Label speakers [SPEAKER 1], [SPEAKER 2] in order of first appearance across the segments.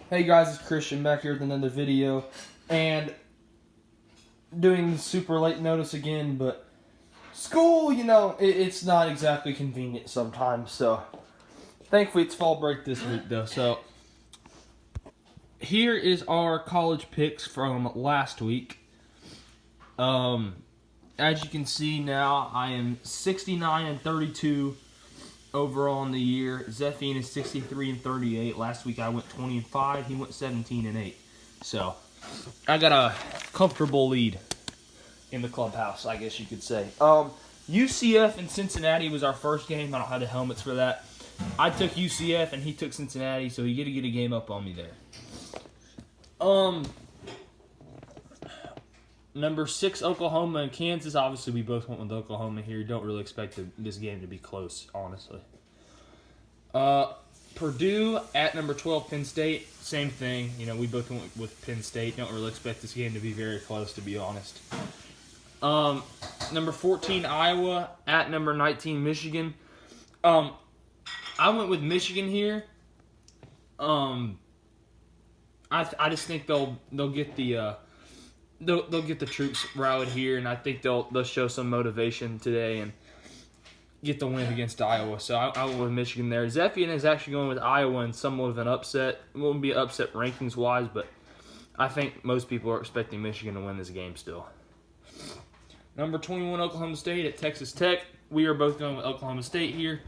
[SPEAKER 1] Hey guys, it's Christian back here with another video, and doing super late notice again, but school, it's not exactly convenient sometimes, so thankfully it's fall break this week though, so here is our college picks from last week. As you can see now, I am 69-32 overall in the year. Zephian is 63-38. Last week I went 20-5. He went 17-8. So I got a comfortable lead in the clubhouse, I guess you could say. UCF and Cincinnati was our first game. I don't have the helmets for that. I took UCF and he took Cincinnati, so you get to get a game up on me there. Number 6, Oklahoma and Kansas. Obviously, we both went with Oklahoma here. Don't really expect this game to be close, honestly. Purdue at number 12, Penn State. Same thing. We both went with Penn State. Don't really expect this game to be very close, to be honest. Number 14, Iowa at number 19, Michigan. I went with Michigan here. I just think they'll get the they'll get the troops rallied here, and I think they'll show some motivation today and get the win against Iowa. So I went with Michigan there. Zephian is actually going with Iowa in somewhat of an upset. It won't be an upset rankings wise, but I think most people are expecting Michigan to win this game still. Number 21, Oklahoma State at Texas Tech. We are both going with Oklahoma State here.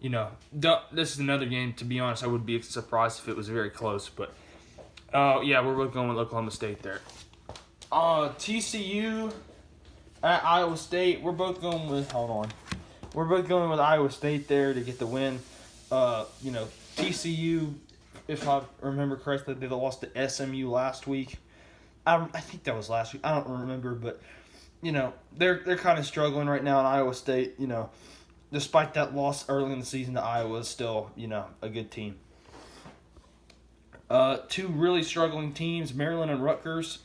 [SPEAKER 1] This is another game, to be honest, I would be surprised if it was very close, but yeah, we're both going with Oklahoma State there. TCU at Iowa State. We're both going with Iowa State there to get the win. TCU, if I remember correctly, they lost to SMU last week. I think that was last week. I don't remember, but they're kind of struggling right now in Iowa State. Despite that loss early in the season to Iowa, is still a good team. Two really struggling teams, Maryland and Rutgers.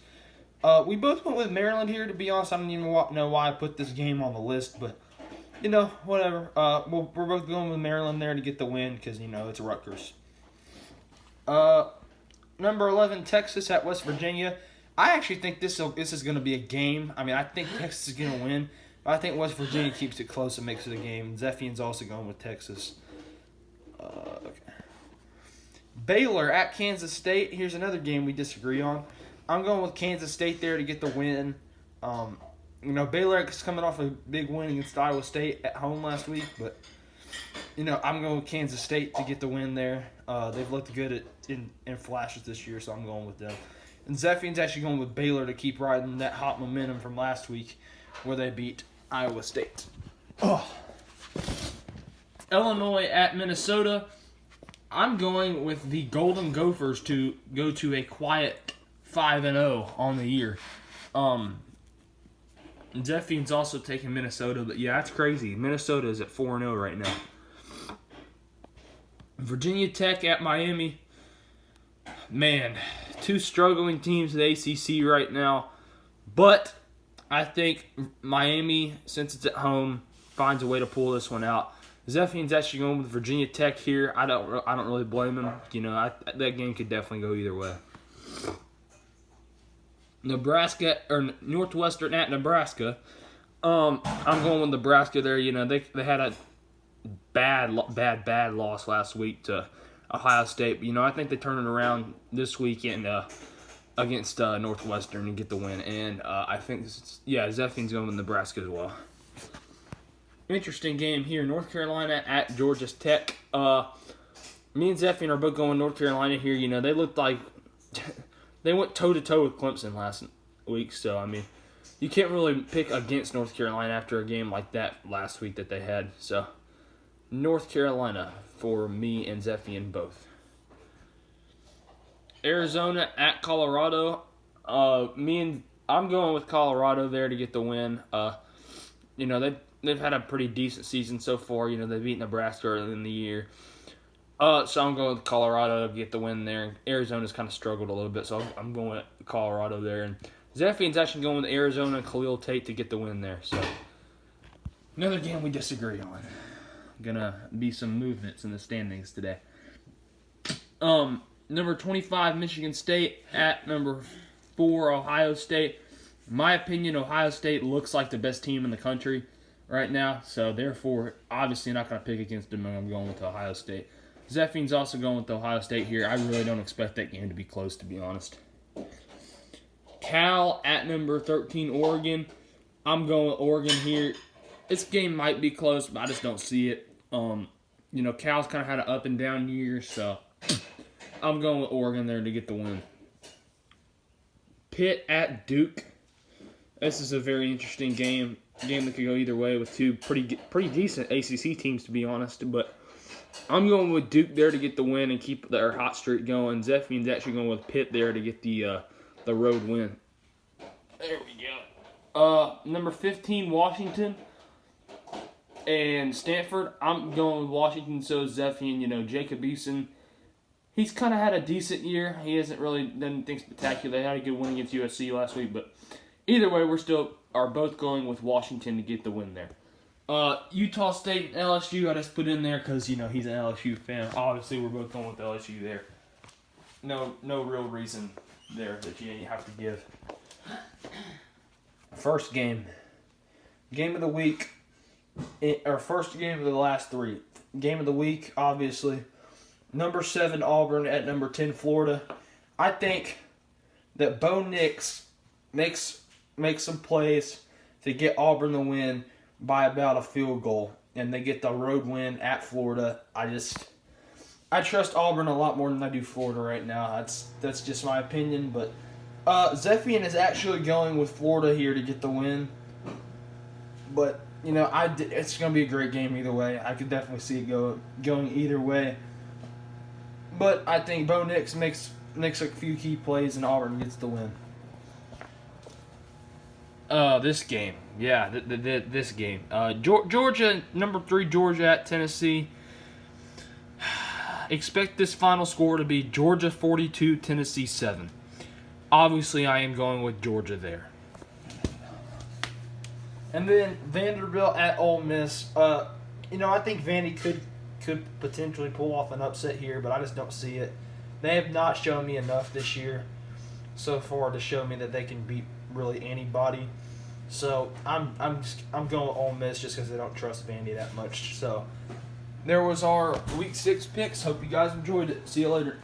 [SPEAKER 1] We both went with Maryland here, to be honest. I don't even know why I put this game on the list, but, whatever. We're both going with Maryland there to get the win because, it's Rutgers. Number 11, Texas at West Virginia. I actually think this is going to be a game. I mean, I think Texas is going to win, but I think West Virginia keeps it close and makes it a game. Zephian's also going with Texas. Okay. Baylor at Kansas State. Here's another game we disagree on. I'm going with Kansas State there to get the win. Baylor is coming off a big win against Iowa State at home last week, but I'm going with Kansas State to get the win there. They've looked good in flashes this year, so I'm going with them. And Zephian's actually going with Baylor to keep riding that hot momentum from last week where they beat Iowa State. Illinois at Minnesota. I'm going with the Golden Gophers to go to a quiet 5-0 on the year. Zephian's also taking Minnesota, but yeah, that's crazy. Minnesota is at 4-0 right now. Virginia Tech at Miami. Man, two struggling teams in the ACC right now, but I think Miami, since it's at home, finds a way to pull this one out. Zephian's actually going with Virginia Tech here. I don't really blame him. That game could definitely go either way. Nebraska or Northwestern at Nebraska. I'm going with Nebraska there. They had a bad loss last week to Ohio State. But, I think they turn it around this weekend against Northwestern and get the win. And I think Zephian's going with Nebraska as well. Interesting game here. North Carolina at Georgia Tech. Me and Zephian are both going North Carolina here. They looked like they went toe-to-toe with Clemson last week. So, I mean, you can't really pick against North Carolina after a game like that last week that they had. So, North Carolina for me and Zephian both. Arizona at Colorado. I'm going with Colorado there to get the win. They've had a pretty decent season so far. They beat Nebraska early in the year. So I'm going with Colorado to get the win there. Arizona's kind of struggled a little bit, so I'm going with Colorado there. And Zephian's actually going with Arizona and Khalil Tate to get the win there. So another game we disagree on. Gonna be some movements in the standings today. Number 25, Michigan State at number 4, Ohio State. In my opinion, Ohio State looks like the best team in the country right now, so therefore, obviously not going to pick against them. I'm going with Ohio State. Zephian's also going with Ohio State here. I really don't expect that game to be close, to be honest. Cal at number 13, Oregon. I'm going with Oregon here. This game might be close, but I just don't see it. Cal's kind of had an up and down year, so I'm going with Oregon there to get the win. Pitt at Duke. This is a very interesting game. Game that could go either way with two pretty decent ACC teams, to be honest. But I'm going with Duke there to get the win and keep their hot streak going. Zephian's actually going with Pitt there to get the road win. There we go. Number 15, Washington and Stanford. I'm going with Washington, so is Zephian. Jacob Eason, he's kind of had a decent year. He hasn't really done anything spectacular. They had a good win against USC last week, but either way, we're still both going with Washington to get the win there. Utah State and LSU, I just put in there because, he's an LSU fan. Obviously, we're both going with LSU there. No real reason there that you have to give. First game. Game of the week. Or first game of the last three. Game of the week, obviously. Number 7, Auburn at number 10, Florida. I think that Bo Nix makes some plays to get Auburn the win by about a field goal, and they get the road win at Florida. I trust Auburn a lot more than I do Florida right now. That's just my opinion, but Zephian is actually going with Florida here to get the win. But it's going to be a great game either way. I could definitely see it going either way. But I think Bo Nix makes a few key plays and Auburn gets the win. This game. Yeah, this game. Georgia, number 3, Georgia at Tennessee. Expect this final score to be Georgia 42, Tennessee 7. Obviously, I am going with Georgia there. And then Vanderbilt at Ole Miss. I think Vandy could potentially pull off an upset here, but I just don't see it. They have not shown me enough this year so far to show me that they can beat really anybody. So I'm going with Ole Miss just because I don't trust Vandy that much. So there was our Week 6 picks. Hope you guys enjoyed it. See you later.